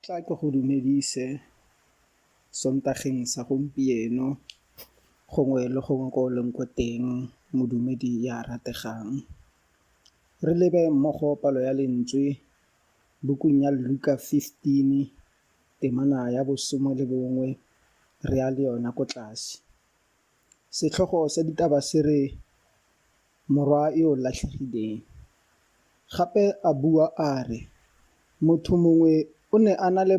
Tla ke go dumedise sontageng sa gompieno gongwe le gongwe ko o leng ko teng modumedi ya rategang. Re lebe mmogo palo ya lentswe bukung ya Luka 15 temana ya 11 re ya le yona ko tlase. Setlhogo sa ditaba se re morwa yo latlhegileng. Gape a bua a re motho mongwe o ne a na le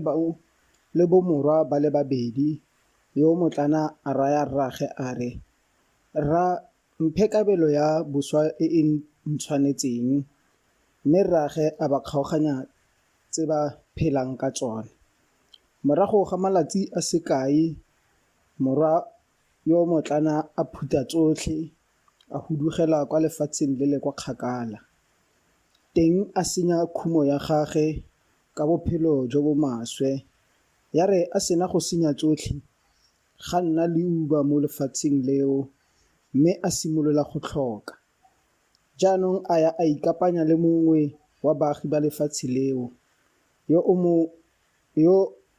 bomorwa ba le babedi, yo motlana a raya rraagwe a re, "Rra, mphe kabelo ya boswa e e ntshwanetseng," mme rraagwe a ba kgaoganya tse ba phelang ka tsone. Morago ga malatsi a se kae, morwa yo motlana a phutha tsotlhe, a hudugela kwa lefatsheng le le kwa kgakala. Teng a senya khumo ya gagwe ka bophelo jo bo maswe. Ya re a sena go senya tsotlhe, ga nna leuba mo lefatsheng leo, mme a simolola go tlhoka. Jaanong a ya a ikapanya le mongwe wa baagi ba lefatshe leo, yo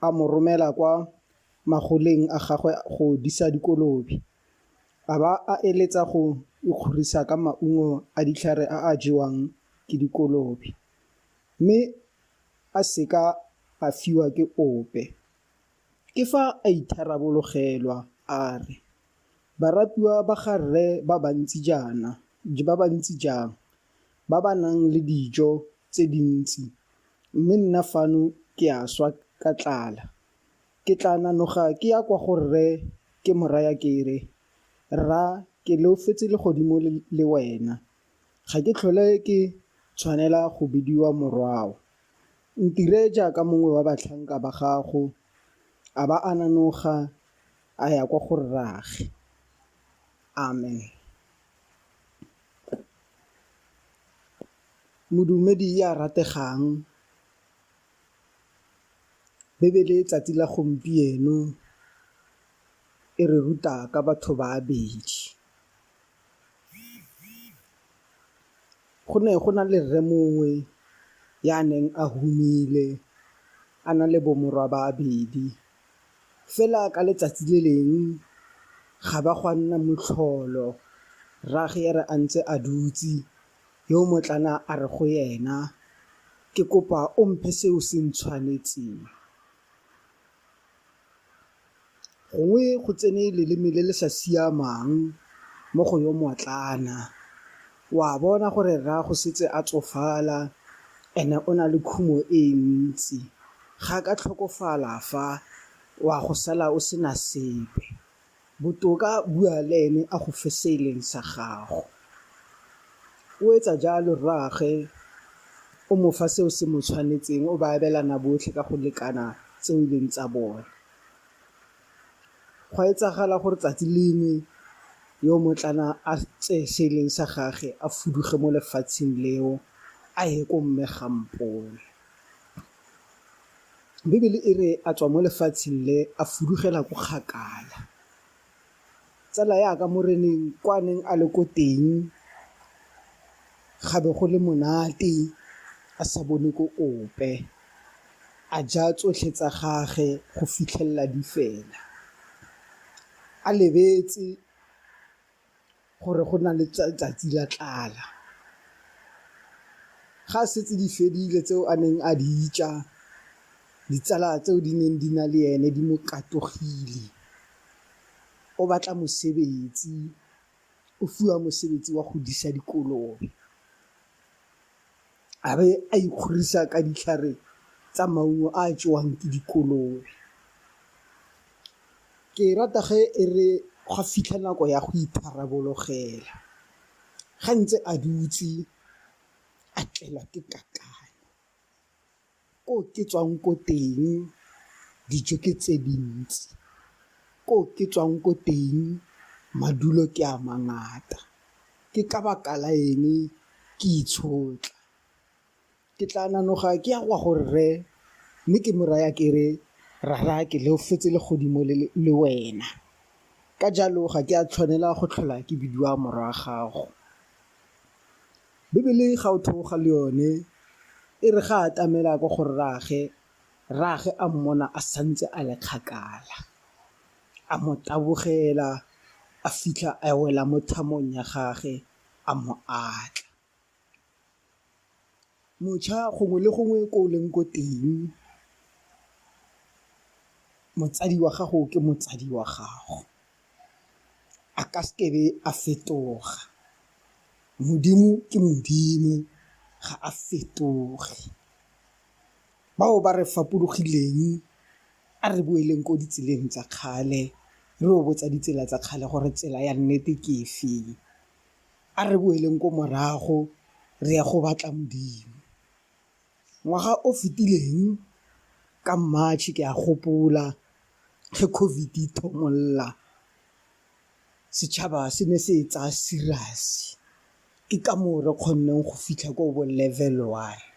a mo romela kwa magoleng a gagwe go disa dikolobe. A ba a eletsa go ikgorisa ka maungo a ditlhare a a jewang ke dikolobe, mme a seka a fiwa ke ope. Ke fa a itharabologelwa a re, "Baratiwa ba ga rre ba bantsi jang, ba ba nang le dijo tse dintsi, mme nna fano ke a swa ka tlala. Ke tla nanoga ke ya kwa go rre ke mo raya ke re, Rra, ke leofetse legodimo le wena. Ga ke tlhole ke tshwanela go bidiwa morwao. Ntire jaaka mongwe wa batlhanka ba gago." A ba a nanoga a ya kwa go rraagwe. Amen. Modumedi ya rategang, Bebele tsatsi la gompieno e re ruta ka batho ba babedi. Go ne go na le rre mongwe ya neng a humile, a na le bomorwa ba babedi. Fela ka letsatsi le leng ga ba gwa nna motlholo, rraagwe ya re a ntse a dutse, yo motlana a re go yena, "Ke kopa o mphe seo se ntshwanetseng." Gongwe go tsene leleme le le sa siamang mo go yo motlana. Wa bona gore rra go setse a tsofala and-e o na le khumo e ntsi. Ga ka tlhokofala fa, wa go sala o sena sepe. Botoka bua le ene a go fe se e leng sa gago. O etsa jalo rraagwe, o mo fa seo se mo tshwanetseng, o ba abelana botlhe ka go lekana tseo e leng tsa bone. Gwa etsagala gore tsatsi lengwe yo motlana a tseye se e leng sa gagwe a fuduge mo lefatsheng leo, a ye ko mme Gampole. Bebele e re a tswa mo lefatsheng le a fudugela ko kgakala. Tsala yaka moreneng kwa neng a le ko teng, ga be go le monate, a sa bone ko ope. A ja tsotlhe tsa gagwe go fitlhelela di fela. A lebetse gore go na le tsatsi la tlala. Ga setse di fedile tseo a neng a di ja, ditsala tseo di neng di na le ene di mo katogile. O batla mosebetsi, o fiwa mosebetsi wa go disa dikolobe. A be a ikgorisa ka ditlhare tsa maungo a jewang ke dikolobe. Ke rata ge e re gwa fitlha nako ya go itharabologela. Ga ntse a dutse, a tlelwa ke kakanyo. Ko ke tswang ko teng, dijo ke tse dintsi. Ko ke tswang ko teng, madulo ke a mangata. Ke ka baka la eng ke itshotla. Ke tla nanoga ke ya kwa go rre, mme ke mo raya ke re, Rra, ke leofetse legodimo le wena. Ka jalo ga ke a tshwanela go tlhola ke bidiwa morwa gago. Bebele ga o theoga le yone, e re ga a tamela kwa go rraagwe, rraagwe a mmona a santse a le kgakala, a mo tabogela, a fitlha a wela mo thamong ya gagwe, a mo atla. Motšha gongwe le gongwe ko o leng ko teng, motsadi wa gago ke motsadi wa gago, a ka sekebe a fetoga. Modimo ke Modimo, ga a fetoge. Bao ba re fapologileng, a re boeleng ko ditseleng tsa kgale, re o botsa ditsela tsa kgale gore tsela ya nnete ke efeng. A re boeleng ko morago, re ya go batla Modimo. Ngwaga o fetileng ka March ke a gopola ge COVID ithomolla, setšhaba se ne se e tsaya serious. Ke ka moo re kgonneng go fitlha ko bo level 1.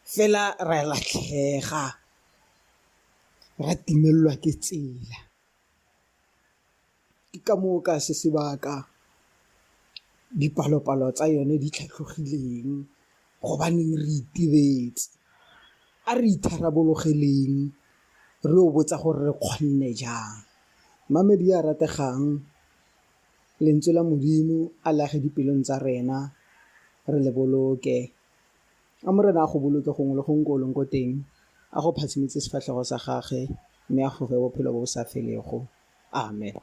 Fela ra latlhega, ra timelelwa ke tsela. Ke ka moo ka se sebaka dipalopalo tsa yone di tlhatlhogileng, gobaneng re itebetse. A re itharabologeleng, re o botsa gore re kgonne jang. Mamedi a rategang, lentswe la Modimo a lage dipelong tsa rena, re le boloke. A Morena a go boloke gongwe le gongwe ko o leng ko teng, a go phatsimetse sefatlhego sa gagwe, mme a go fe bophelo bo bo sa felego. Amen.